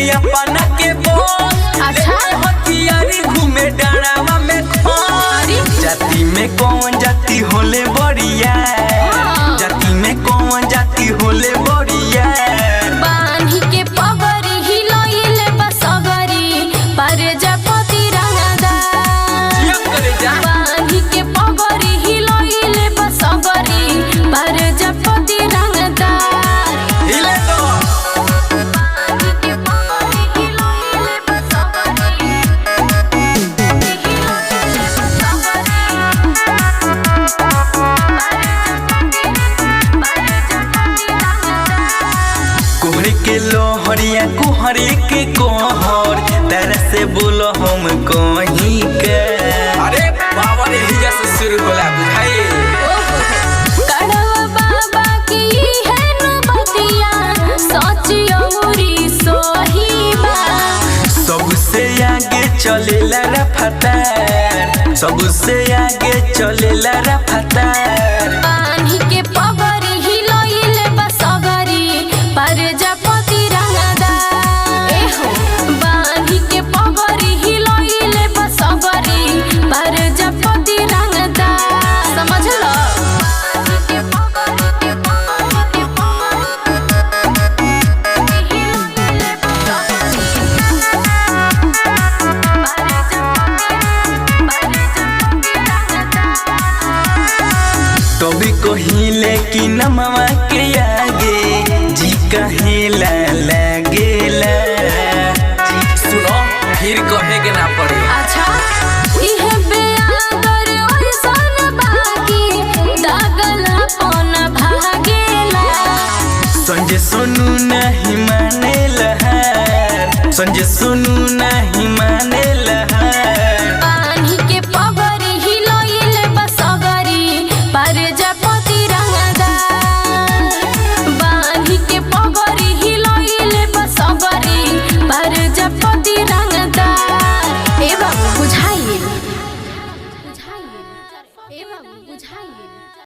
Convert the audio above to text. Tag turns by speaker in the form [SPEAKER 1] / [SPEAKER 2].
[SPEAKER 1] रही अपना के बोल।
[SPEAKER 2] अच्छा
[SPEAKER 1] हथियारी घूमे डाणावा में जाति में कौन जाति होले बढ़िया, जाति में कौन जाति होले बढ़िया।
[SPEAKER 2] बांधी के पगड़ी हिलोइले बसगरी प्रजापति रंगदार। बांधी के पगड़ी हिलोइले बसगरी प्रजापति रंगदार।
[SPEAKER 1] हिले तो
[SPEAKER 2] बांधी के पगड़ी हिलोइले बसगरी
[SPEAKER 1] कोहरे के लोहरिया कोहरे के कोहर तरह से बोलो हम कहीं के। अरे बाबा रे हिजा से शुरू होला बुझाई।
[SPEAKER 2] कड़वा बाबा की है नबतिया सच औरी सोहिबा।
[SPEAKER 1] सबसे आगे चलेला रफ्तार, सबसे आगे चलेला रफ्तार।
[SPEAKER 2] बांधी के पगड़ी हिलोइले बसगरी प्रजापति रंगदार। एहो बांधी के पगड़ी हिलोइले बसगरी प्रजापति रंगदार। समझ लो बांधी के पगड़ी के पगड़ी हिलोइले बसगरी
[SPEAKER 1] कभी कहिले कि नमवा के आगे जी कहेला लगेला। सुनो फिर कहे के ना पड़े।
[SPEAKER 2] अच्छा इहे बेआदर ओइसन बाकी दागलपन भागेला।
[SPEAKER 1] संजय सोनू नहीं मानेला हार, संजय सोनू